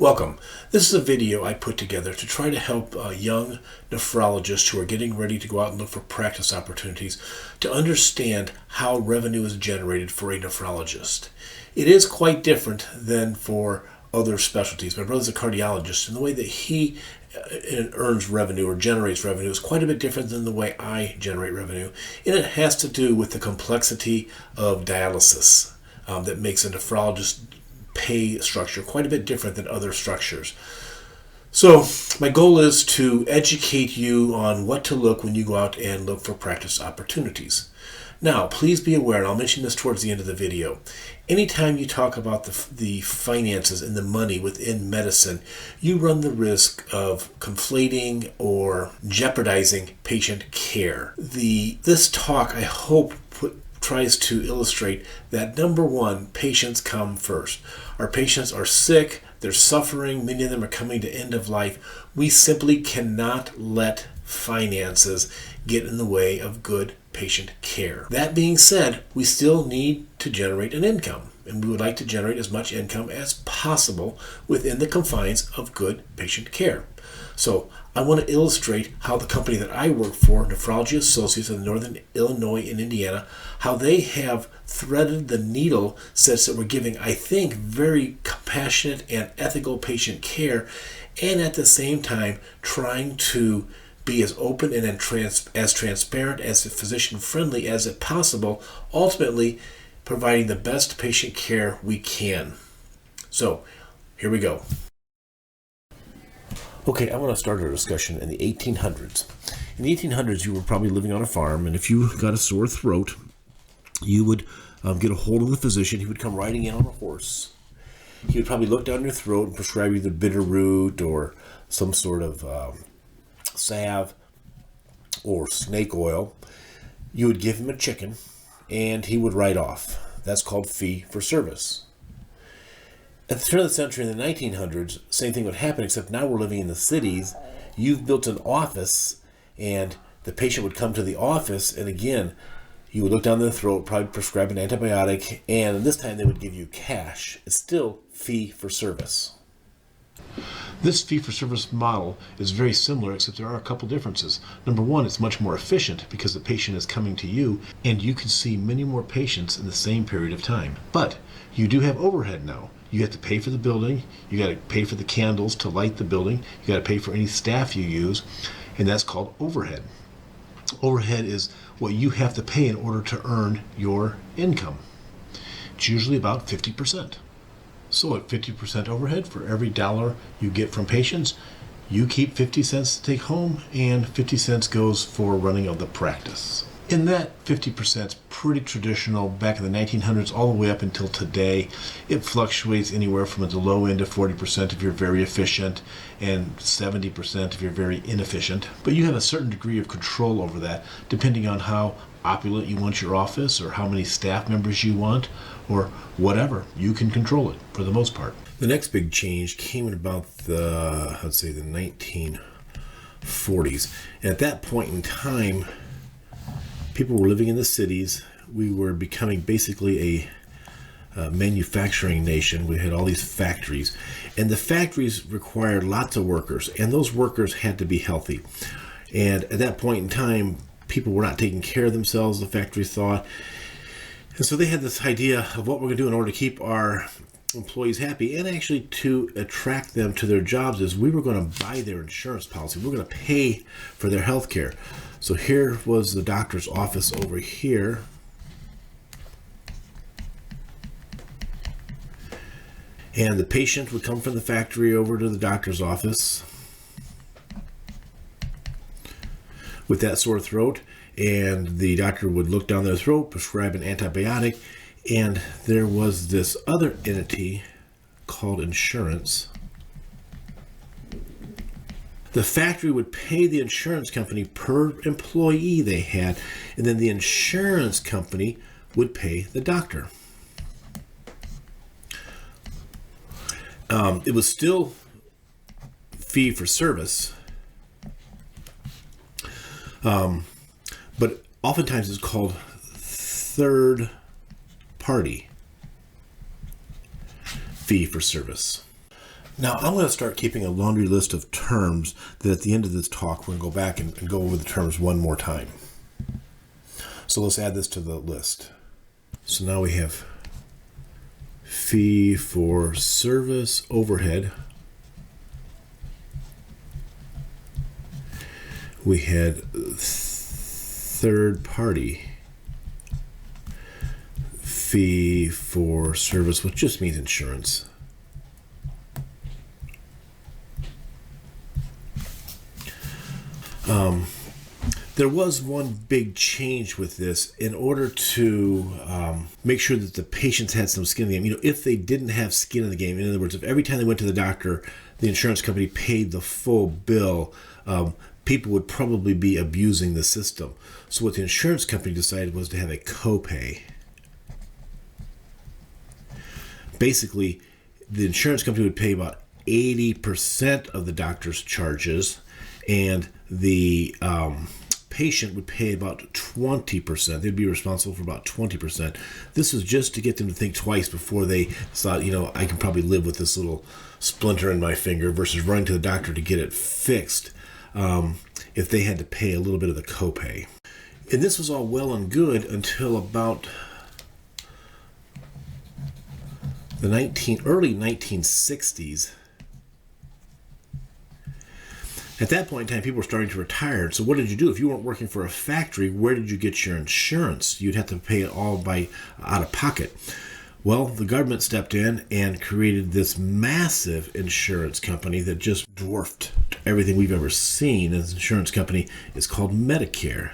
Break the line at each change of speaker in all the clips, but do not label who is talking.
Welcome. This is a video I put together to try to help young nephrologists who are getting ready to go out and look for practice opportunities to understand how revenue is generated for a nephrologist. It is quite different than for other specialties. My brother's a cardiologist, and the way that he earns revenue or generates revenue is quite a bit different than the way I generate revenue. And it has to do with the complexity of dialysis that makes a nephrologist pay structure quite a bit different than other structures. So my goal is to educate you on what to look when you go out and look for practice opportunities. Now, please be aware, and I'll mention this towards the end of the video, anytime you talk about the finances and the money within medicine, you run the risk of conflating or jeopardizing patient care. This talk, I hope, tries to illustrate that number one, patients come first. Our patients are sick, they're suffering, many of them are coming to end of life. We simply cannot let finances get in the way of good patient care. That being said, we still need to generate an income, and we would like to generate as much income as possible within the confines of good patient care. So I want to illustrate how the company that I work for, Nephrology Associates in Northern Illinois and Indiana, how they have threaded the needle such that we're giving, I think, very compassionate and ethical patient care, and at the same time trying to be as open and as transparent, as physician-friendly as it possible, ultimately providing the best patient care we can. So here we go. Okay, I want to start our discussion in the 1800s. In the 1800s, you were probably living on a farm, and if you got a sore throat, you would get a hold of the physician. He would come riding in on a horse. He would probably look down your throat and prescribe either bitter root or some sort of salve or snake oil. You would give him a chicken, and he would ride off. That's called fee for service. At the turn of the century, in the 1900s, same thing would happen, except now we're living in the cities. You've built an office, and the patient would come to the office, and again, you would look down their throat, probably prescribe an antibiotic, and this time they would give you cash. It's still fee for service. This fee-for-service model is very similar, except there are a couple differences. Number one, it's much more efficient because the patient is coming to you, and you can see many more patients in the same period of time. But you do have overhead now. You have to pay for the building, you got to pay for the candles to light the building, you got to pay for any staff you use, and that's called overhead. Overhead is what you have to pay in order to earn your income. It's usually about 50%. So at 50% overhead, for every dollar you get from patients, you keep 50 cents to take home, and 50 cents goes for running of the practice. And that 50% is pretty traditional back in the 1900s all the way up until today. It fluctuates anywhere from at the low end of 40% if you're very efficient and 70% if you're very inefficient. But you have a certain degree of control over that depending on how opulent you want your office or how many staff members you want or whatever. You can control it for the most part. The next big change came in about the 1940s. And at that point in time, people were living in the cities. We were becoming basically a manufacturing nation. We had all these factories, and the factories required lots of workers, and those workers had to be healthy. And at that point in time, people were not taking care of themselves, the factories thought. And so they had this idea of what we're going to do in order to keep our employees happy and actually to attract them to their jobs is we were going to buy their insurance policy. We were going to pay for their health care. So here was the doctor's office over here. And the patient would come from the factory over to the doctor's office with that sore throat, and the doctor would look down their throat, prescribe an antibiotic, and there was this other entity called insurance. The factory would pay the insurance company per employee they had, and then the insurance company would pay the doctor. It was still fee for service, but oftentimes it's called third party fee for service. Now, I'm going to start keeping a laundry list of terms that at the end of this talk, we're going to go back and go over the terms one more time. So let's add this to the list. So now we have fee for service overhead. We had third party fee for service, which just means insurance. There was one big change with this in order to make sure that the patients had some skin in the game. You know, if they didn't have skin in the game, in other words, if every time they went to the doctor, the insurance company paid the full bill, people would probably be abusing the system. So what the insurance company decided was to have a copay. Basically, the insurance company would pay about 80% of the doctor's charges, and the patient would pay about 20%. They'd be responsible for about 20%. This was just to get them to think twice before they thought, you know, I can probably live with this little splinter in my finger versus running to the doctor to get it fixed if they had to pay a little bit of the copay. And this was all well and good until about the early 1960s. At that point in time, people were starting to retire. So what did you do? If you weren't working for a factory, where did you get your insurance? You'd have to pay it all out of pocket. Well, the government stepped in and created this massive insurance company that just dwarfed everything we've ever seen. This insurance company is called Medicare.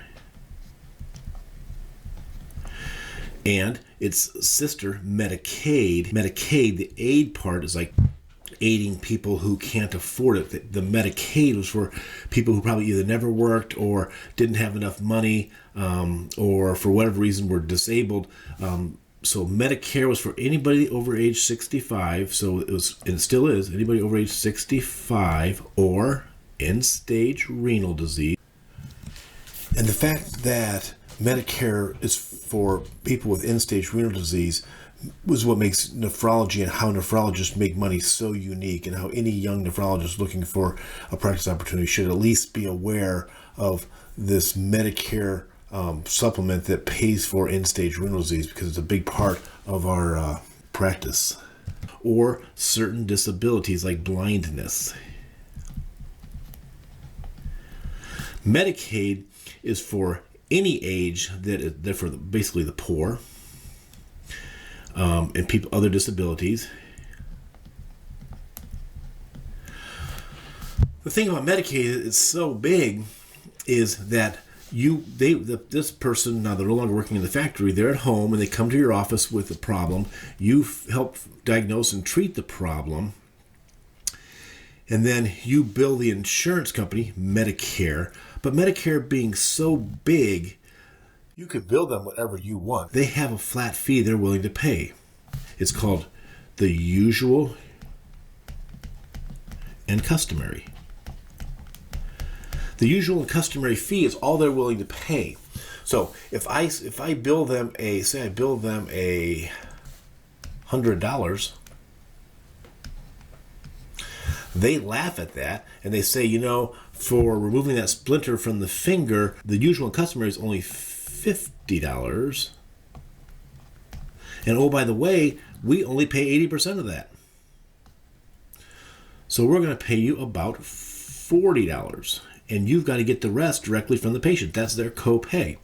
And its sister, Medicaid. Medicaid, the aid part is like aiding people who can't afford it. The Medicaid was for people who probably either never worked or didn't have enough money or for whatever reason were disabled. So Medicare was for anybody over age 65. So it was, and it still is, anybody over age 65 or end-stage renal disease. And the fact that Medicare is for people with end-stage renal disease was what makes nephrology and how nephrologists make money so unique, and how any young nephrologist looking for a practice opportunity should at least be aware of this Medicare supplement that pays for end-stage renal disease, because it's a big part of our practice. Or certain disabilities like blindness. Medicaid is for any age they're for basically the poor, and people other disabilities. The thing about Medicaid is so big is that this person, now they're no longer working in the factory, they're at home and they come to your office with a problem. You help diagnose and treat the problem, and then you bill the insurance company, Medicare. But Medicare being so big, you could bill them whatever you want. They have a flat fee they're willing to pay. It's called the usual and customary. The usual and customary fee is all they're willing to pay. So if I bill them $100, they laugh at that and they say, you know, for removing that splinter from the finger, the usual and customary is only $50. And oh, by the way, we only pay 80% of that. So we're going to pay you about $40. And you've got to get the rest directly from the patient. That's their copay.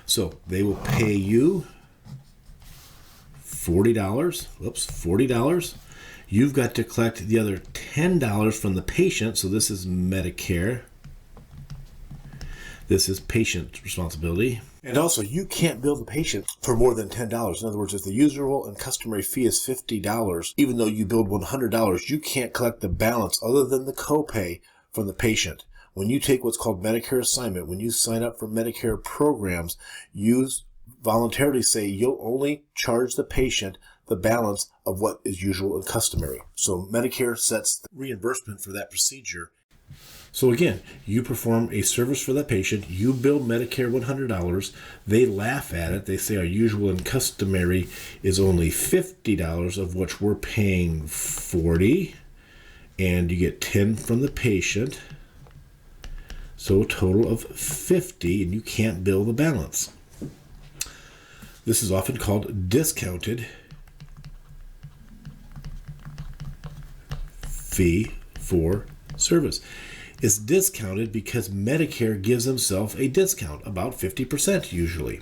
So they will pay you $40. You've got to collect the other $10 from the patient. So this is Medicare. This is patient responsibility. And also, you can't bill the patient for more than $10. In other words, if the usual and customary fee is $50, even though you billed $100, you can't collect the balance other than the copay from the patient. When you take what's called Medicare assignment, when you sign up for Medicare programs, you voluntarily say you'll only charge the patient the balance of what is usual and customary. So Medicare sets the reimbursement for that procedure. So again, you perform a service for that patient, you bill Medicare $100, they laugh at it, they say our usual and customary is only $50, of which we're paying $40. and you get 10 from the patient. So a total of 50, and you can't bill the balance. This is often called discounted fee for service. It's discounted because Medicare gives themselves a discount, about 50% usually.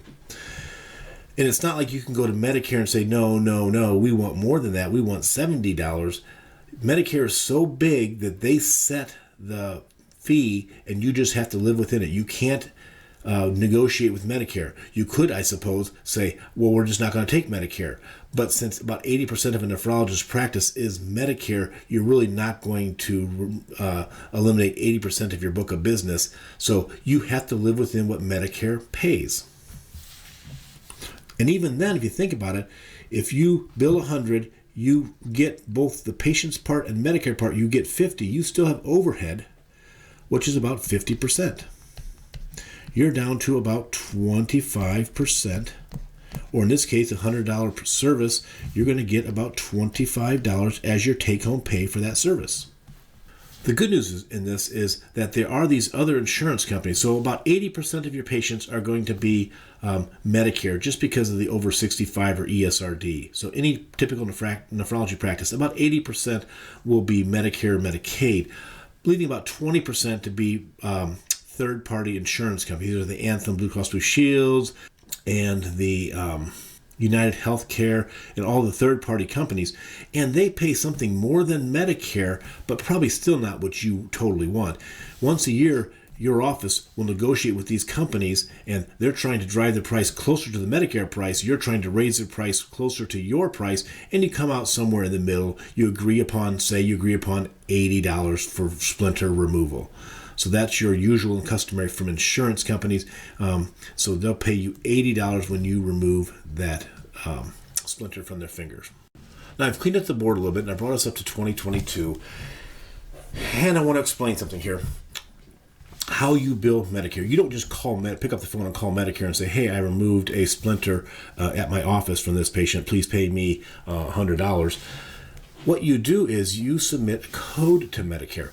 And it's not like you can go to Medicare and say, no, we want more than that. We want $70. Medicare is so big that they set the fee and you just have to live within it. You can't negotiate with Medicare. You could, I suppose, say, well, we're just not going to take Medicare. But since about 80% of a nephrologist's practice is Medicare, you're really not going to eliminate 80% of your book of business. So you have to live within what Medicare pays. And even then, if you think about it, if you bill 100, you get both the patient's part and Medicare part, you get 50. You still have overhead, which is about 50%. You're down to about 25%, or in this case, $100 per service, you're going to get about $25 as your take-home pay for that service. The good news in this is that there are these other insurance companies. So about 80% of your patients are going to be Medicare just because of the over 65 or ESRD. So any typical nephrology practice, about 80% will be Medicare or Medicaid, leaving about 20% to be third-party insurance companies. These are the Anthem Blue Cross Blue Shields and the United Healthcare and all the third-party companies. And they pay something more than Medicare, but probably still not what you totally want. Once a year, your office will negotiate with these companies, and they're trying to drive the price closer to the Medicare price. You're trying to raise the price closer to your price, and you come out somewhere in the middle. You agree upon $80 for splinter removal. So that's your usual and customary from insurance companies. So they'll pay you $80 when you remove that splinter from their fingers. Now I've cleaned up the board a little bit, and I brought us up to 2022. And I want to explain something here. How you bill Medicare. You don't just pick up the phone and call Medicare and say, hey, I removed a splinter at my office from this patient. Please pay me $100. What you do is you submit a code to Medicare.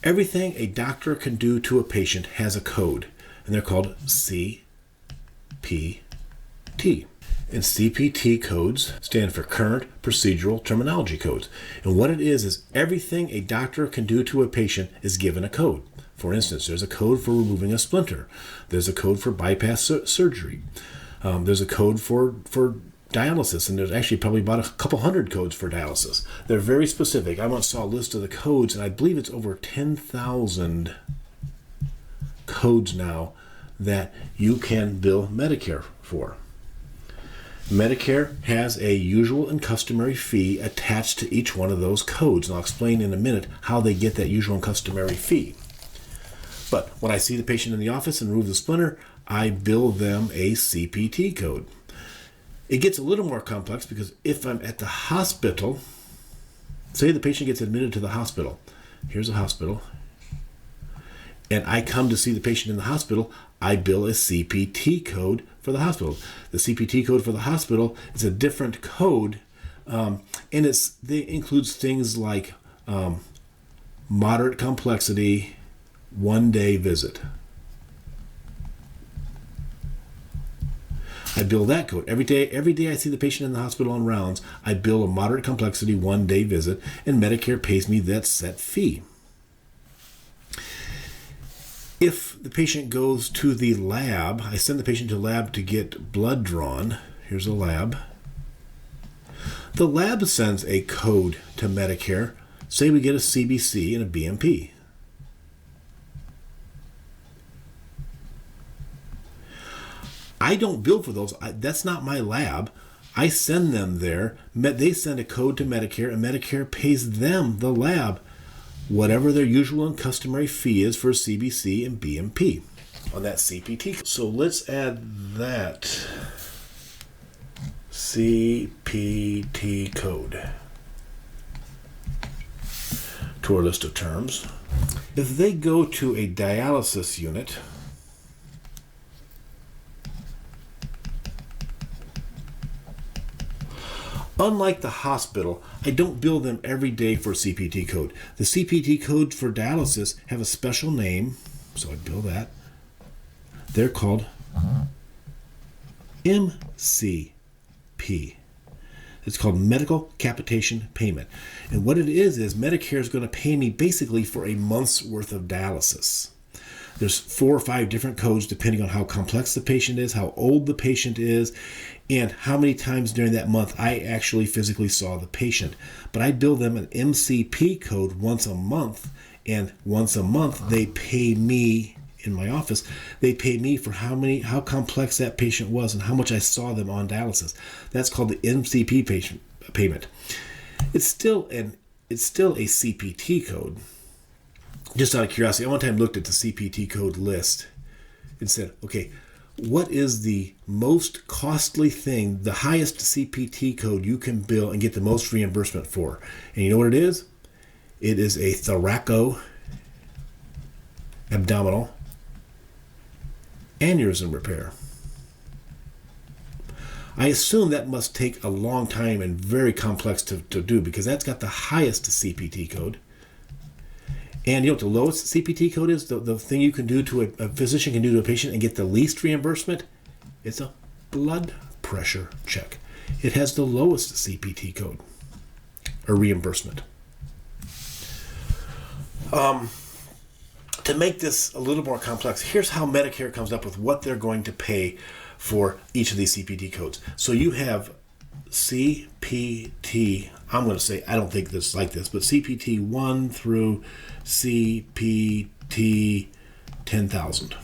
Everything a doctor can do to a patient has a code, and they're called CPT. And CPT codes stand for Current Procedural Terminology Codes. And what it is everything a doctor can do to a patient is given a code. For instance, there's a code for removing a splinter. There's a code for bypass surgery. There's a code for dialysis, and there's actually probably about a couple hundred codes for dialysis. They're very specific. I once saw a list of the codes, and I believe it's over 10,000 codes now that you can bill Medicare for. Medicare has a usual and customary fee attached to each one of those codes, and I'll explain in a minute how they get that usual and customary fee. But when I see the patient in the office and remove the splinter, I bill them a CPT code. It gets a little more complex because if I'm at the hospital, say the patient gets admitted to the hospital. Here's a hospital. And I come to see the patient in the hospital, I bill a CPT code for the hospital. The CPT code for the hospital is a different code, and it includes things like moderate complexity, 1-day visit. I bill that code. Every day I see the patient in the hospital on rounds, I bill a moderate complexity 1-day visit, and Medicare pays me that set fee. If the patient goes to the lab, I send the patient to the lab to get blood drawn. Here's a lab. The lab sends a code to Medicare. Say we get a CBC and a BMP. I don't bill for those. That's not my lab. I send them there. They send a code to Medicare, and Medicare pays them, the lab, whatever their usual and customary fee is for CBC and BMP on that CPT. So let's add that CPT code to our list of terms. If they go to a dialysis unit, unlike the hospital, I don't bill them every day for a CPT code. The CPT code for dialysis have a special name, so I bill that. They're called MCP. It's called medical capitation payment. And what it is Medicare is going to pay me basically for a month's worth of dialysis. There's 4 or 5 different codes depending on how complex the patient is, how old the patient is, and how many times during that month I actually physically saw the patient. But I bill them an MCP code once a month, and once a month they pay me in my office. They pay me for how complex that patient was and how much I saw them on dialysis. That's called the MCP payment. It's still a CPT code. Just out of curiosity, I one time looked at the CPT code list and said, okay, what is the most costly thing, the highest CPT code you can bill and get the most reimbursement for? And you know what it is? It is a thoracoabdominal aneurysm repair. I assume that must take a long time and very complex to do, because that's got the highest CPT code. And you know what the lowest CPT code is? The thing you can do to a physician can do to a patient and get the least reimbursement? It's a blood pressure check. It has the lowest CPT code or reimbursement. To make this a little more complex, here's how Medicare comes up with what they're going to pay for each of these CPT codes. So you have CPT, I'm going to say, I don't think this is like this, but CPT 1 through CPT 10,000.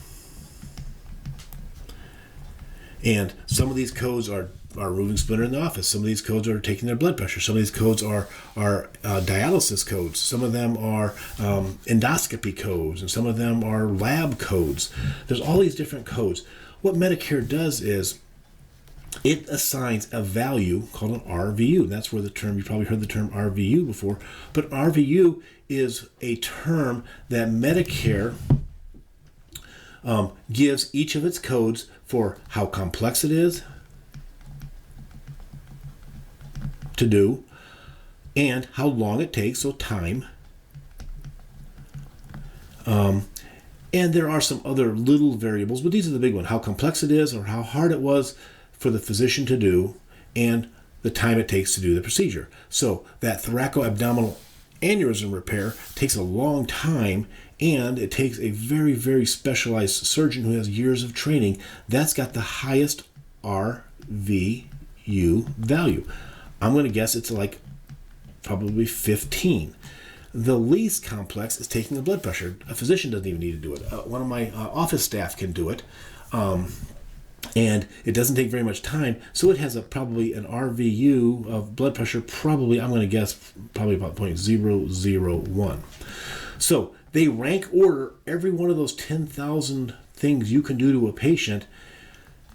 And some of these codes are removing splinter in the office. Some of these codes are taking their blood pressure. Some of these codes are dialysis codes. Some of them are endoscopy codes, and some of them are lab codes. There's all these different codes. What Medicare does is it assigns a value called an RVU. That's where the term, you probably heard the term RVU before, but RVU is a term that Medicare gives each of its codes for how complex it is to do and how long it takes, so time. And there are some other little variables, but these are the big ones: how complex it is or how hard it was for the physician to do, and the time it takes to do the procedure. So that thoracoabdominal aneurysm repair takes a long time, and it takes a very, very specialized surgeon who has years of training. That's got the highest RVU value. I'm going to guess it's like probably 15. The least complex is taking the blood pressure. A physician doesn't even need to do it. One of my office staff can do it. And it doesn't take very much time, so it has probably an RVU of blood pressure, probably, I'm going to guess, probably about 0.001. So they rank order every one of those 10,000 things you can do to a patient,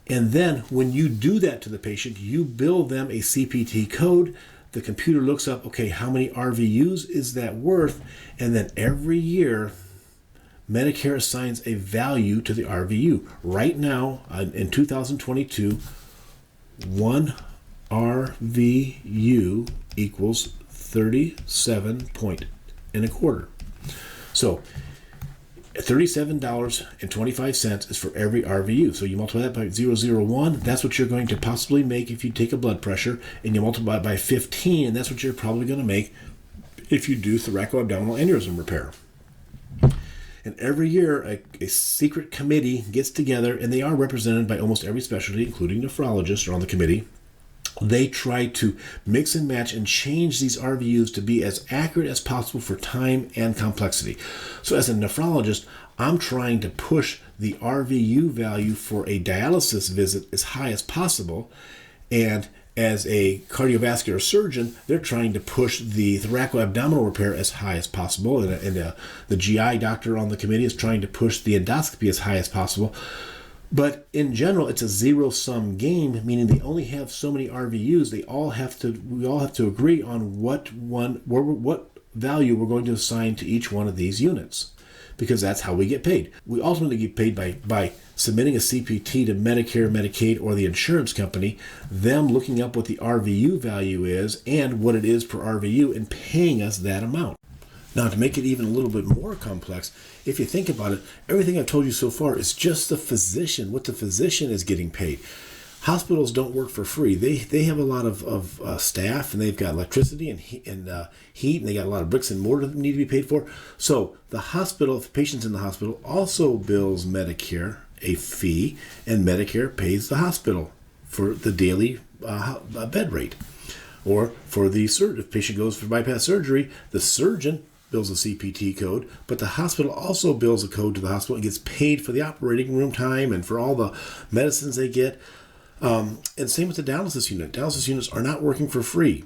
and then when you do that to the patient, you bill them a CPT code. The computer looks up, okay, how many RVUs is that worth? And then every year, Medicare assigns a value to the RVU. Right now, in 2022, 1 RVU equals 37 point and a quarter. So $37.25 is for every RVU. So you multiply that by 0.001, that's what you're going to possibly make if you take a blood pressure, and you multiply it by 15, and that's what you're probably going to make if you do thoracoabdominal aneurysm repair. And every year, a secret committee gets together, and they are represented by almost every specialty, including nephrologists, are on the committee. They try to mix and match and change these RVUs to be as accurate as possible for time and complexity. So as a nephrologist, I'm trying to push the RVU value for a dialysis visit as high as possible, and as a cardiovascular surgeon, they're trying to push the thoracoabdominal repair as high as possible, and the GI doctor on the committee is trying to push the endoscopy as high as possible. But in general, it's a zero-sum game, meaning they only have so many RVUs. We all have to agree on what value we're going to assign to each one of these units, because that's how we get paid. We ultimately get paid by submitting a CPT to Medicare, Medicaid, or the insurance company, them looking up what the RVU value is and what it is per RVU and paying us that amount. Now, to make it even a little bit more complex, if you think about it, everything I've told you so far is just the physician, what the physician is getting paid. Hospitals don't work for free. They have a lot of staff, and they've got electricity and heat, and they got a lot of bricks and mortar that need to be paid for. So the hospital, the patients in the hospital, also bills Medicare a fee, and Medicare pays the hospital for the daily bed rate. Or for the surgery, if the patient goes for bypass surgery, the surgeon bills a CPT code, but the hospital also bills a code to the hospital and gets paid for the operating room time and for all the medicines they get. And same with the dialysis unit. Dialysis units are not working for free.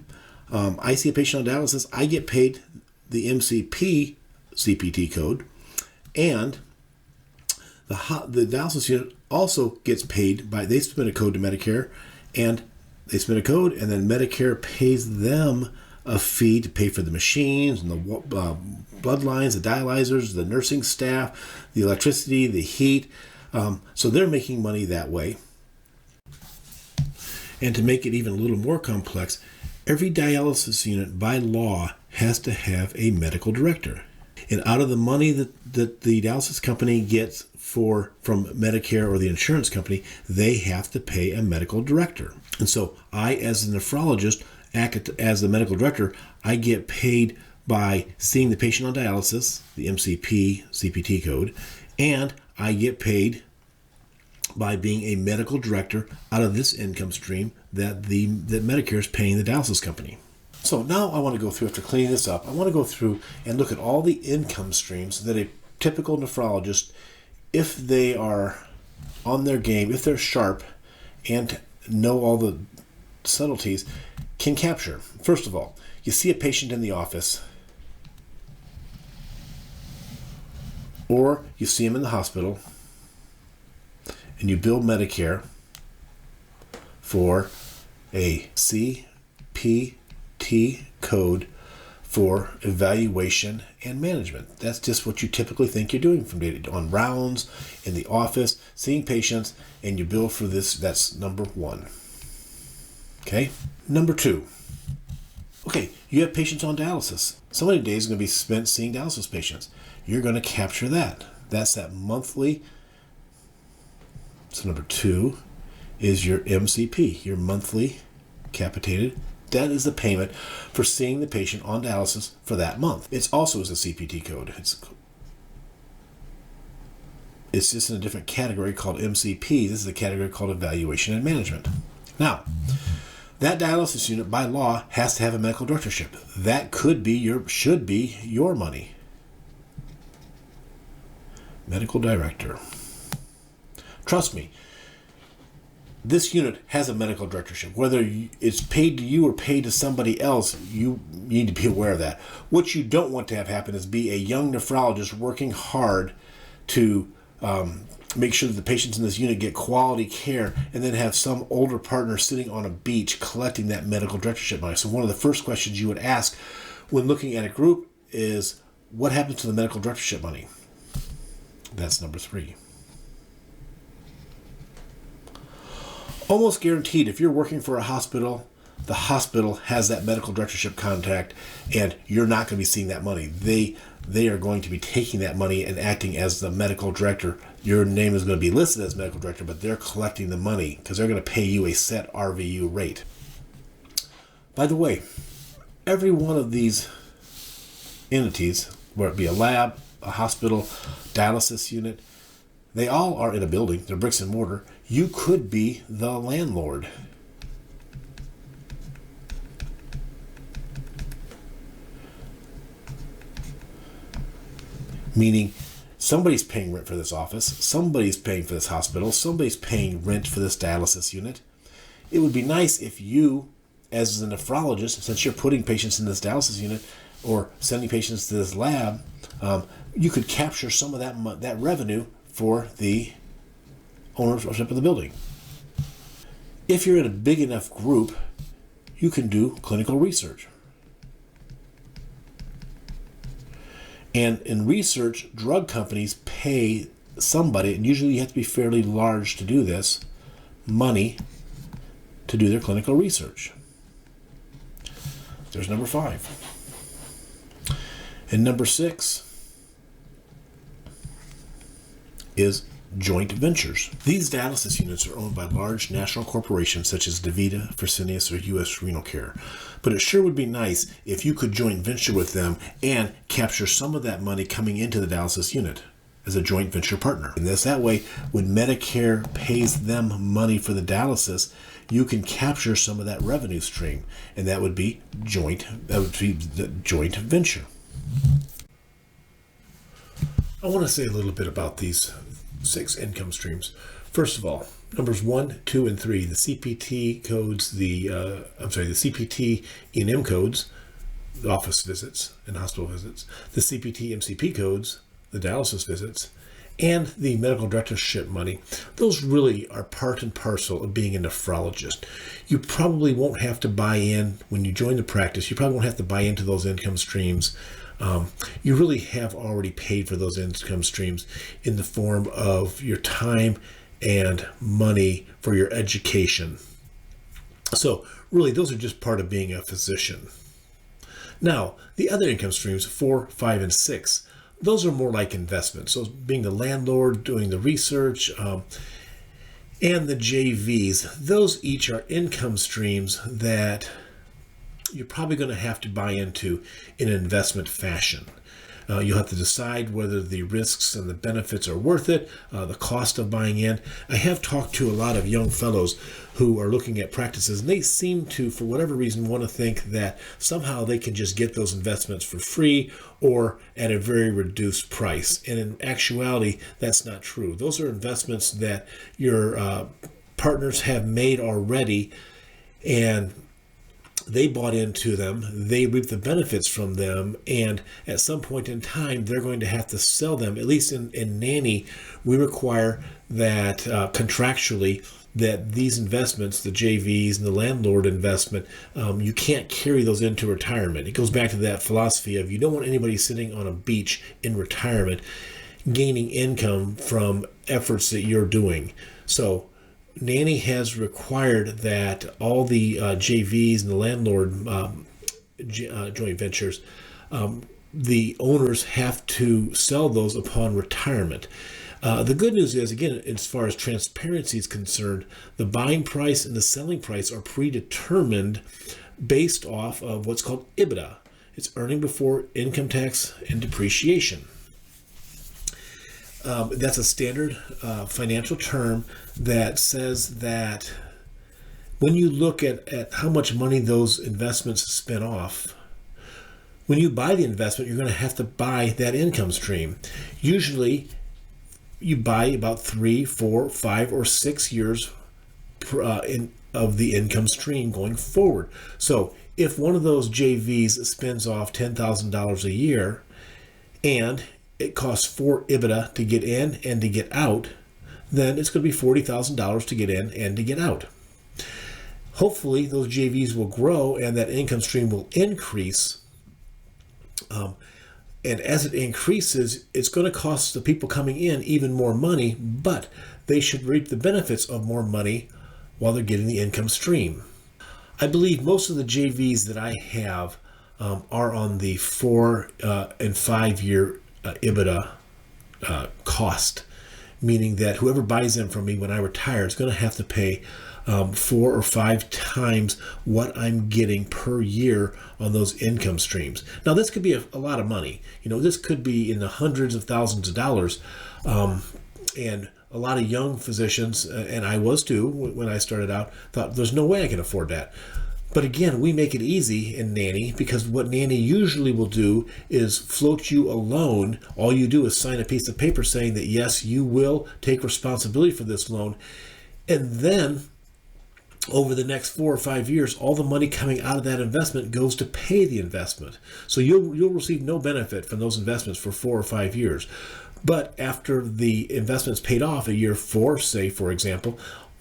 I see a patient on dialysis, I get paid the MCP CPT code, and the dialysis unit also gets paid by, they submit a code to Medicare, and they submit a code, and then Medicare pays them a fee to pay for the machines and the blood lines, the dialyzers, the nursing staff, the electricity, the heat. So they're making money that way. And to make it even a little more complex, every dialysis unit by law has to have a medical director. And out of the money that the dialysis company gets from Medicare or the insurance company, they have to pay a medical director. And so I, as a nephrologist, act as the medical director. I get paid by seeing the patient on dialysis, the MCP CPT code, and I get paid by being a medical director out of this income stream that Medicare is paying the dialysis company. So now I want to go through, after cleaning this up, I want to go through and look at all the income streams that a typical nephrologist, if they are on their game, if they're sharp and know all the subtleties, can capture. First of all, you see a patient in the office, or you see him in the hospital, and you bill Medicare for a CPT code for evaluation and management. That's just what you typically think you're doing from day to day, on rounds, in the office, seeing patients, and you bill for this. That's number one. Okay? Number two. Okay, you have patients on dialysis. So many days are going to be spent seeing dialysis patients. You're going to capture that. That's that monthly. So number two is your MCP, your monthly capitated. That is the payment for seeing the patient on dialysis for that month. It's also a CPT code. It's just in a different category called MCP. This is a category called evaluation and management. Now, that dialysis unit by law has to have a medical directorship. That should be your money. Medical director. Trust me, this unit has a medical directorship. Whether it's paid to you or paid to somebody else, you need to be aware of that. What you don't want to have happen is be a young nephrologist working hard to make sure that the patients in this unit get quality care, and then have some older partner sitting on a beach collecting that medical directorship money. So one of the first questions you would ask when looking at a group is, what happens to the medical directorship money? That's number three. Almost guaranteed, if you're working for a hospital, the hospital has that medical directorship contact, and you're not going to be seeing that money. They are going to be taking that money and acting as the medical director. Your name is going to be listed as medical director, but they're collecting the money because they're going to pay you a set RVU rate. By the way, every one of these entities, whether it be a lab, a hospital, dialysis unit, they all are in a building. They're bricks and mortar. You could be the landlord. Meaning somebody's paying rent for this office, somebody's paying for this hospital, somebody's paying rent for this dialysis unit. It would be nice if you, as a nephrologist, since you're putting patients in this dialysis unit or sending patients to this lab, you could capture some of that revenue for the ownership of the building. If you're in a big enough group, you can do clinical research. And in research, drug companies pay somebody, and usually you have to be fairly large to do this, money to do their clinical research. There's number 5. And number 6 is joint ventures. These dialysis units are owned by large national corporations such as DaVita, Fresenius, or U.S. Renal Care. But it sure would be nice if you could joint venture with them and capture some of that money coming into the dialysis unit as a joint venture partner. And that way, when Medicare pays them money for the dialysis, you can capture some of that revenue stream, and that would be the joint venture. I want to say a little bit about these 6 income streams. First of all, numbers 1, 2, and 3, the CPT codes, the CPT E&M codes, the office visits and hospital visits, the CPT MCP codes, the dialysis visits, and the medical directorship money. Those really are part and parcel of being a nephrologist. You probably won't have to buy in when you join the practice. You probably won't have to buy into those income streams. You really have already paid for those income streams in the form of your time and money for your education. So really, those are just part of being a physician. Now, the other income streams, 4, 5, and 6, those are more like investments. So being the landlord, doing the research, and the JVs, those each are income streams that you're probably going to have to buy into in an investment fashion. You'll have to decide whether the risks and the benefits are worth it, the cost of buying in. I have talked to a lot of young fellows who are looking at practices, and they seem to, for whatever reason, want to think that somehow they can just get those investments for free or at a very reduced price. And in actuality, that's not true. Those are investments that your partners have made already, and they bought into them, they reap the benefits from them, and at some point in time, they're going to have to sell them. At least in NANI, we require that contractually that these investments, the JVs and the landlord investment, you can't carry those into retirement. It goes back to that philosophy of you don't want anybody sitting on a beach in retirement gaining income from efforts that you're doing. So NANI has required that all the JVs and the landlord joint ventures, the owners have to sell those upon retirement. The good news is, again, as far as transparency is concerned, the buying price and the selling price are predetermined based off of what's called EBITDA. It's earning before income tax and depreciation. That's a standard financial term that says that when you look at how much money those investments spin off, when you buy the investment, you're going to have to buy that income stream. Usually, you buy about 3, 4, 5, or 6 years of the income stream going forward. So if one of those JVs spins off $10,000 a year and it costs 4 EBITDA to get in and to get out, then it's going to be $40,000 to get in and to get out. Hopefully, those JVs will grow and that income stream will increase. And as it increases, it's going to cost the people coming in even more money, but they should reap the benefits of more money while they're getting the income stream. I believe most of the JVs that I have are on the 4 and 5 year EBITDA cost, meaning that whoever buys them from me when I retire is going to have to pay 4 or 5 times what I'm getting per year on those income streams. Now, this could be a lot of money. This could be in the hundreds of thousands of dollars. And a lot of young physicians, and I was too when I started out, thought there's no way I can afford that. But again, we make it easy in NANI because what NANI usually will do is float you a loan. All you do is sign a piece of paper saying that, yes, you will take responsibility for this loan. And then over the next 4 or 5 years, all the money coming out of that investment goes to pay the investment. So you'll receive no benefit from those investments for 4 or 5 years. But after the investment's paid off at year 4, say, for example,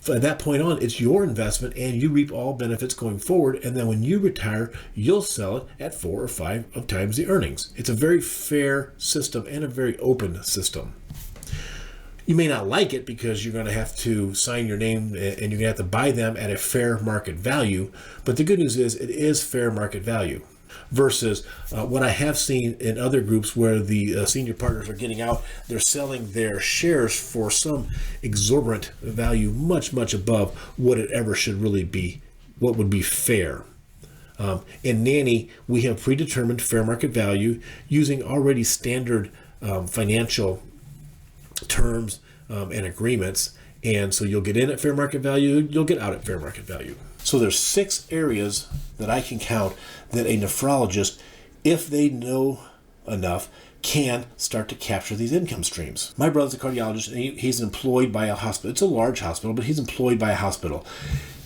at that point on, it's your investment and you reap all benefits going forward. And then when you retire, you'll sell it at 4 or 5 times the earnings. It's a very fair system and a very open system. You may not like it because you're going to have to sign your name and you're going to have to buy them at a fair market value. But the good news is it is fair market value versus what I have seen in other groups where the senior partners are getting out, they're selling their shares for some exorbitant value, much, much above what it ever should really be, what would be fair. In NANI, we have predetermined fair market value using already standard financial terms and agreements. And so you'll get in at fair market value, you'll get out at fair market value. So there's 6 areas that I can count that a nephrologist, if they know enough, can start to capture these income streams. My brother's a cardiologist, and he's employed by a hospital. It's a large hospital, but he's employed by a hospital.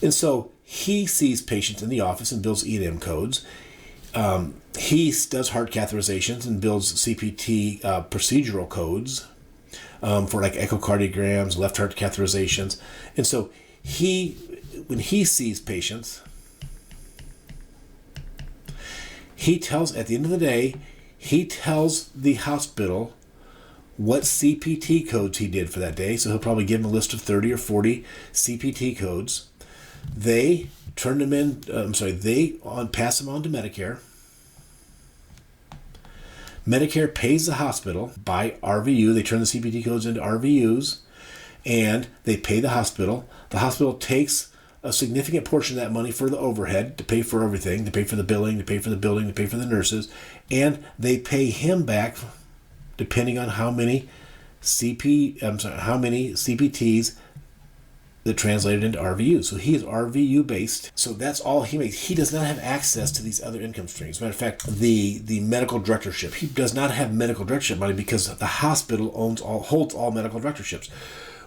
And so he sees patients in the office and builds E&M codes. He does heart catheterizations and builds CPT procedural codes for like echocardiograms, left heart catheterizations. And so when he sees patients, he tells, at the end of the day, he tells the hospital what CPT codes he did for that day. So he'll probably give them a list of 30 or 40 CPT codes. They turn them in, pass them on to Medicare. Medicare pays the hospital by RVU. They turn the CPT codes into RVUs, and they pay the hospital. The hospital takes a significant portion of that money for the overhead to pay for everything, to pay for the billing, to pay for the building, to pay for the nurses, and they pay him back depending on how many CPTs that translated into RVU. So he is RVU based. So that's all he makes. He does not have access to these other income streams. Matter of fact, the medical directorship, he does not have medical directorship money because the hospital holds all medical directorships.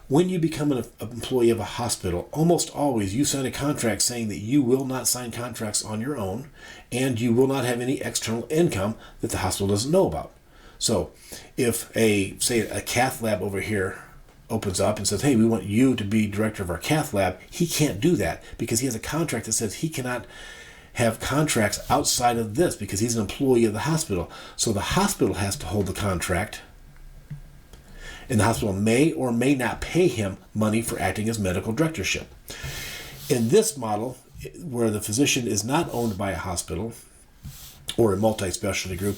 When you become an employee of a hospital, almost always you sign a contract saying that you will not sign contracts on your own and you will not have any external income that the hospital doesn't know about. So if a cath lab over here opens up and says, hey, we want you to be director of our cath lab, he can't do that because he has a contract that says he cannot have contracts outside of this because he's an employee of the hospital. So the hospital has to hold the contract, and the hospital may or may not pay him money for acting as medical directorship. In this model, where the physician is not owned by a hospital or a multi-specialty group,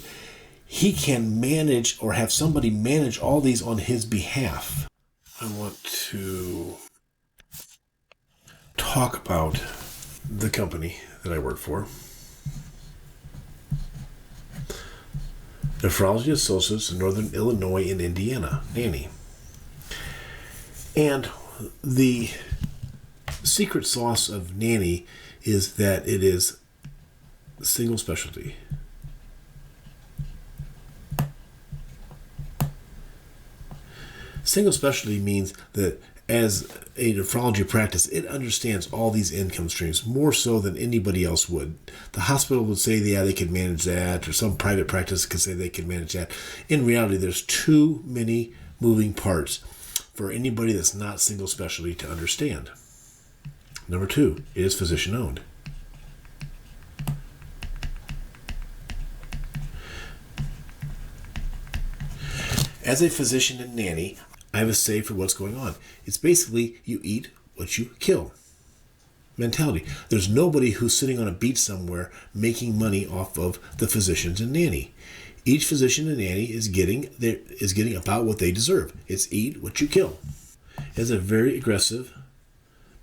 he can manage or have somebody manage all these on his behalf. I want to talk about the company that I work for. Nephrology Associates in Northern Illinois and Indiana, NANI. And the secret sauce of NANI is that it is single specialty. Single specialty means that as a nephrology practice, it understands all these income streams more so than anybody else would. The hospital would say, yeah, they could manage that, or some private practice could say they could manage that. In reality, there's too many moving parts for anybody that's not single specialty to understand. Number 2, it is physician owned. As a physician in NANI, I have a say for what's going on. It's basically you eat what you kill mentality. There's nobody who's sitting on a beach somewhere making money off of the physicians in NANI. Each physician in NANI is getting about what they deserve. It's eat what you kill. It has a very aggressive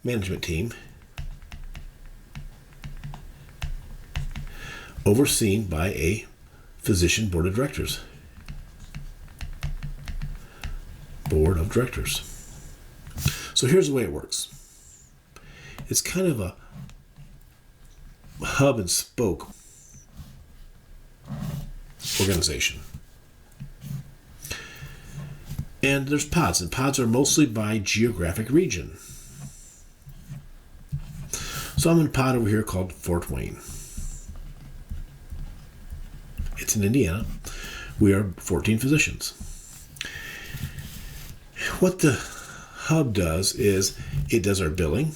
management team overseen by a physician board of directors. Board of directors. So here's the way it works. It's kind of a hub and spoke organization. And there's pods, and pods are mostly by geographic region. So I'm in a pod over here called Fort Wayne. It's in Indiana. We are 14 physicians. What the hub does is it does our billing,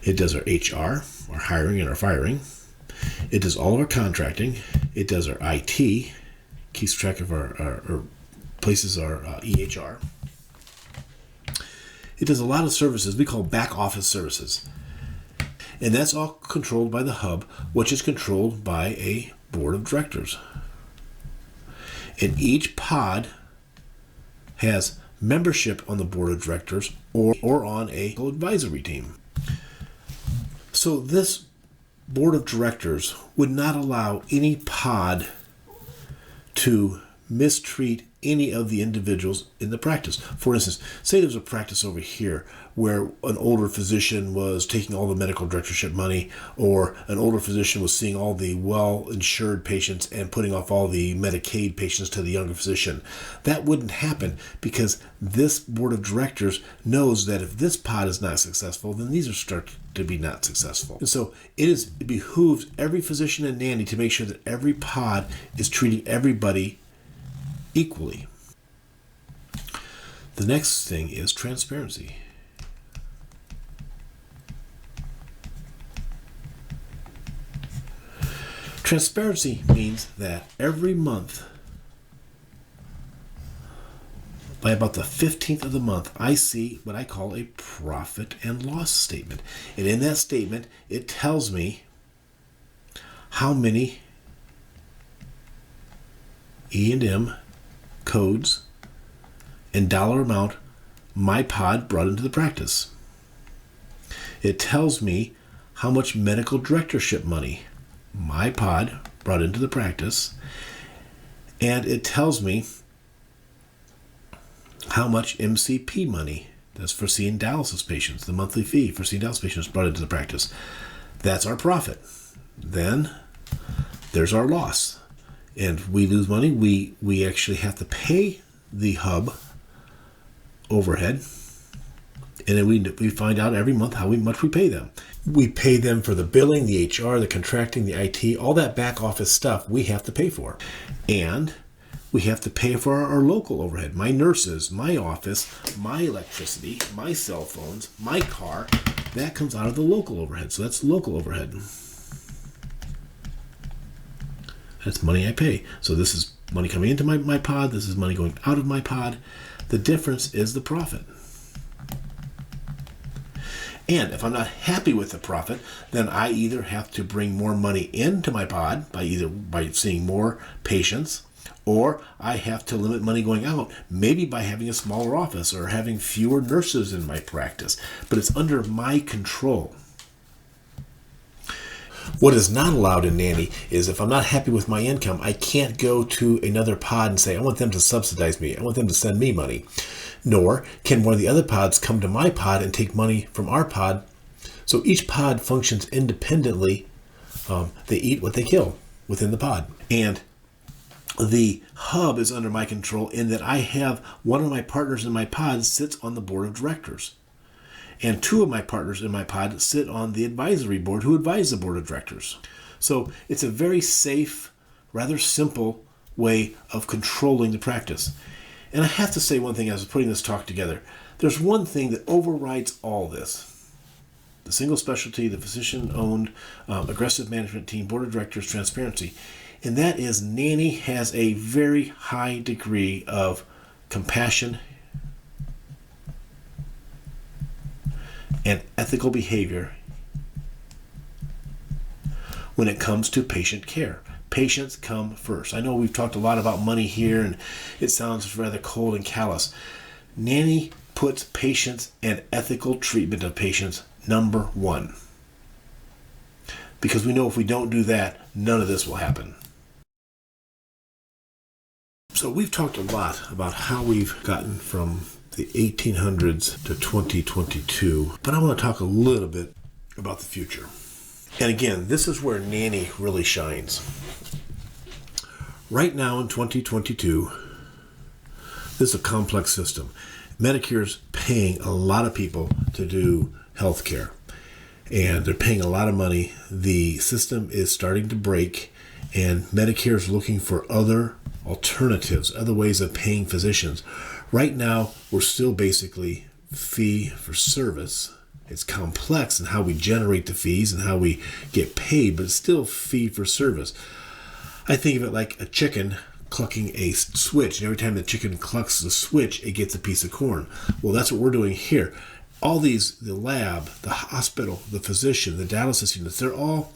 it does our HR, our hiring and our firing, it does all of our contracting, it does our IT, keeps track of our places are EHR. It does a lot of services we call back office services. And that's all controlled by the hub, which is controlled by a board of directors. And each pod has membership on the board of directors or on a advisory team. So this board of directors would not allow any pod to mistreat any of the individuals in the practice. For instance, say there's a practice over here where an older physician was taking all the medical directorship money, or an older physician was seeing all the well-insured patients and putting off all the Medicaid patients to the younger physician. That wouldn't happen because this board of directors knows that if this pod is not successful, then these are start to be not successful. And so it behooves every physician and NANI to make sure that every pod is treating everybody equally. The next thing is transparency. Transparency means that every month, by about the 15th of the month, I see what I call a profit and loss statement. And in that statement, it tells me how many E&M codes and dollar amount my pod brought into the practice. It tells me how much medical directorship money my pod brought into the practice, and it tells me how much MCP money, that's for seeing dialysis patients, the monthly fee for seeing dialysis patients, brought into the practice. That's our profit. Then there's our loss. And we lose money, we actually have to pay the hub overhead, and then we find out every month how much we pay them. We pay them for the billing, the HR, the contracting, the IT, all that back office stuff we have to pay for. And we have to pay for our local overhead, my nurses, my office, my electricity, my cell phones, my car. That comes out of the local overhead. So that's local overhead. That's money I pay. So this is money coming into my pod. This is money going out of my pod. The difference is the profit. And if I'm not happy with the profit, then I either have to bring more money into my pod by seeing more patients, or I have to limit money going out, maybe by having a smaller office or having fewer nurses in my practice. But it's under my control. What is not allowed in NANI is if I'm not happy with my income, I can't go to another pod and say, I want them to subsidize me. I want them to send me money. Nor can one of the other pods come to my pod and take money from our pod. So each pod functions independently. They eat what they kill within the pod. And the hub is under my control in that I have one of my partners in my pod sits on the board of directors. And two of my partners in my pod sit on the advisory board who advise the board of directors. So it's a very safe, rather simple way of controlling the practice. And I have to say one thing as I was putting this talk together. There's one thing that overrides all this. The single specialty, the physician-owned, aggressive management team, board of directors, transparency. And that is NANI has a very high degree of compassion and ethical behavior when it comes to patient care. Patients come first. I know we've talked a lot about money here, and it sounds rather cold and callous. NANI puts patients and ethical treatment of patients number one. Because we know if we don't do that, none of this will happen. So we've talked a lot about how we've gotten from the 1800s to 2022, but I want to talk a little bit about the future. And again, this is where NANI really shines. Right now in 2022, this is a complex system. Medicare's paying a lot of people to do health care, and they're paying a lot of money. The system is starting to break, and Medicare is looking for other alternatives, other ways of paying physicians. Right now, we're still basically fee for service. It's complex in how we generate the fees and how we get paid, but it's still fee for service. I think of it like a chicken clucking a switch. And every time the chicken clucks the switch, it gets a piece of corn. Well, that's what we're doing here. All these, the lab, the hospital, the physician, the dialysis units, they're all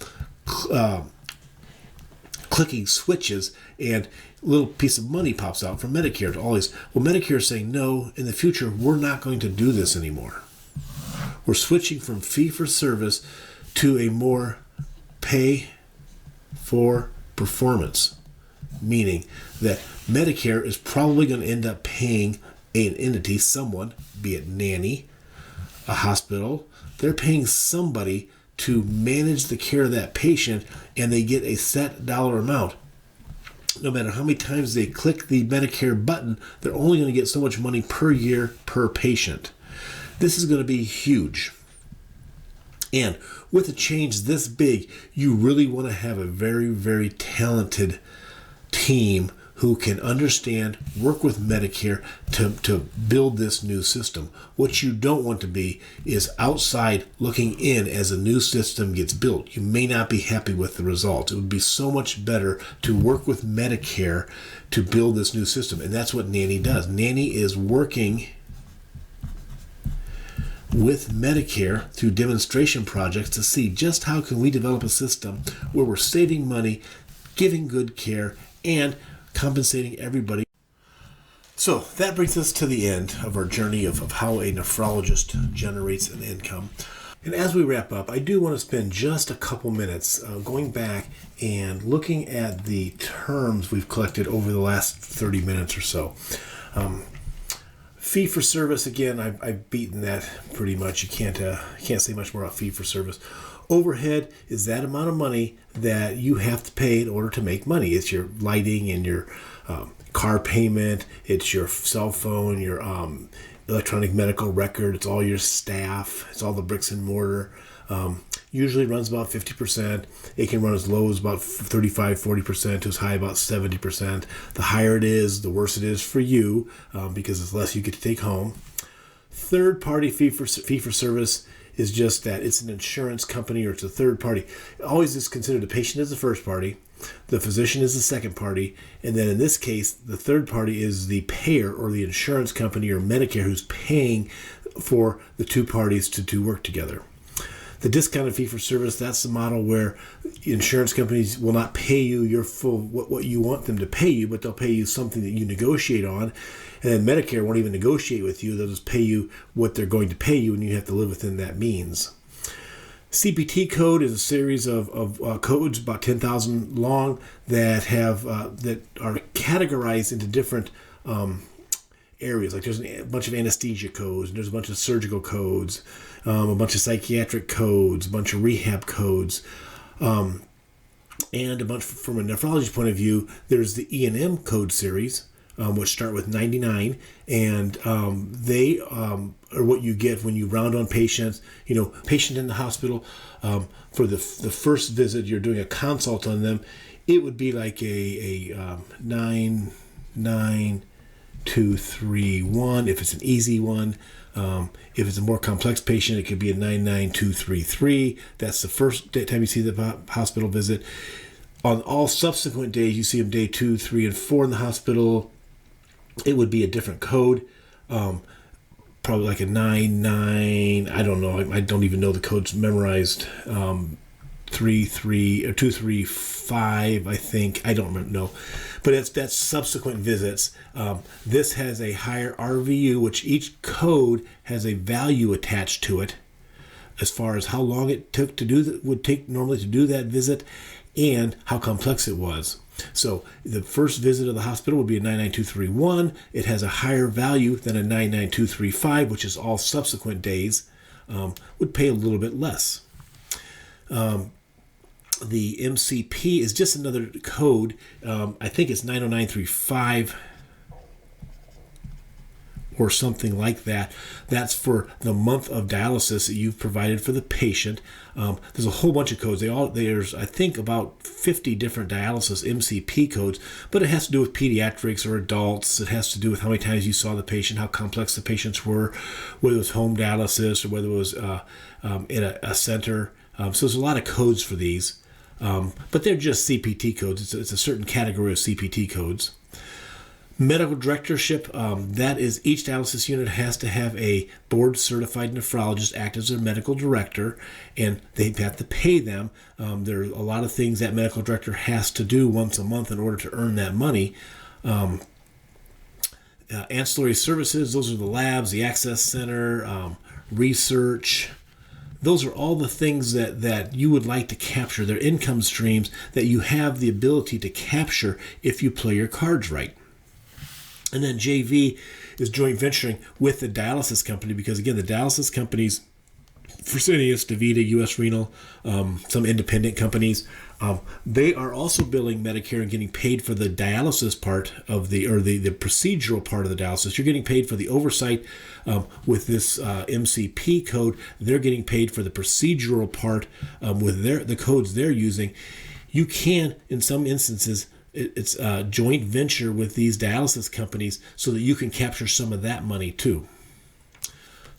clicking switches, and a little piece of money pops out from Medicare to all these. Well, Medicare is saying, no, in the future, we're not going to do this anymore. We're switching from fee-for-service to a more pay-for-performance, meaning that Medicare is probably going to end up paying an entity, someone, be it NANI, a hospital, they're paying somebody to manage the care of that patient, and they get a set dollar amount. No matter how many times they click the Medicare button, they're only going to get so much money per year per patient. This is going to be huge. And with a change this big, you really want to have a very, very talented team who can understand, work with Medicare to build this new system. What you don't want to be is outside looking in as a new system gets built. You may not be happy with the results. It would be so much better to work with Medicare to build this new system. And that's what NANI does. NANI is working with Medicare through demonstration projects to see just how can we develop a system where we're saving money, giving good care, and compensating everybody. So that brings us to the end of our journey of how a nephrologist generates an income. And as we wrap up, I do want to spend just a couple minutes going back and looking at the terms we've collected over the last 30 minutes or so. Fee for service, again, I've beaten that pretty much. You can't say much more about fee for service. Overhead is that amount of money that you have to pay in order to make money. It's your lighting and your car payment. It's your cell phone, your electronic medical record. It's all your staff. It's all the bricks and mortar. Usually runs about 50%. It can run as low as about 35-40% to as high about 70%. The higher it is, the worse it is for you because it's less you get to take home. Third-party fee for service is just that. It's an insurance company or it's a third party. It always is considered the patient as the first party, the physician is the second party, and then in this case, the third party is the payer or the insurance company or Medicare who's paying for the two parties to work together. The discounted fee for service, that's the model where insurance companies will not pay you your full what you want them to pay you, but they'll pay you something that you negotiate on. And then Medicare won't even negotiate with you. They'll just pay you what they're going to pay you, and you have to live within that means. CPT code is a series of codes, about 10,000 long, that have that are categorized into different areas. Like there's a bunch of anesthesia codes, and there's a bunch of surgical codes, a bunch of psychiatric codes, a bunch of rehab codes, and a bunch from a nephrology point of view. There's the E&M code series, which start with 99, and they are what you get when you round on patients. You know, patient in the hospital, for the first visit, you're doing a consult on them. It would be like a 99231 if it's an easy one. If it's a more complex patient, it could be a 99233. That's the first time you see the hospital visit. On all subsequent days, you see them day 2, 3, and 4 in the hospital. It would be a different code, probably like a 99. I don't know. I don't even know the codes memorized. 33 or 235, I think. I don't know, but that's subsequent visits. This has a higher RVU, which each code has a value attached to it, as far as how long it took to do would take normally to do that visit, and how complex it was. So the first visit of the hospital would be a 99231. It has a higher value than a 99235, which is all subsequent days, would pay a little bit less. The MCP is just another code. I think it's 90935 or something like that. That's for the month of dialysis that you've provided for the patient. There's a whole bunch of codes. There's I think about 50 different dialysis MCP codes, but it has to do with pediatrics or adults. It has to do with how many times you saw the patient, how complex the patients were, whether it was home dialysis or whether it was in a center. So there's a lot of codes for these, but they're just CPT codes. It's a certain category of CPT codes. Medical directorship, that is, each dialysis unit has to have a board-certified nephrologist act as their medical director, and they have to pay them. There are a lot of things that medical director has to do once a month in order to earn that money. Ancillary services, those are the labs, the access center, research. Those are all the things that you would like to capture. They're income streams that you have the ability to capture if you play your cards right. And then JV is joint venturing with the dialysis company, because again, the dialysis companies, Fresenius, DaVita, US Renal, some independent companies, they are also billing Medicare and getting paid for the dialysis part of the procedural part of the dialysis. You're getting paid for the oversight with this MCP code. They're getting paid for the procedural part with the codes they're using. You can, in some instances, it's a joint venture with these dialysis companies so that you can capture some of that money too.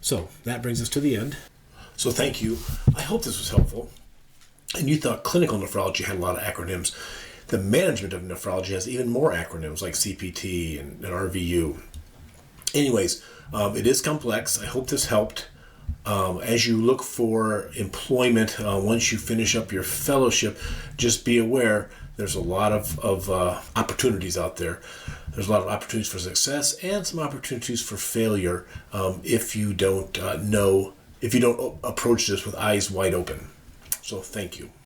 So that brings us to the end. So thank you. I hope this was helpful. And you thought clinical nephrology had a lot of acronyms. The management of nephrology has even more acronyms like CPT and RVU. Anyways, it is complex. I hope this helped. As you look for employment, once you finish up your fellowship, just be aware there's a lot of opportunities out there. There's a lot of opportunities for success and some opportunities for failure if you don't approach this with eyes wide open. So thank you.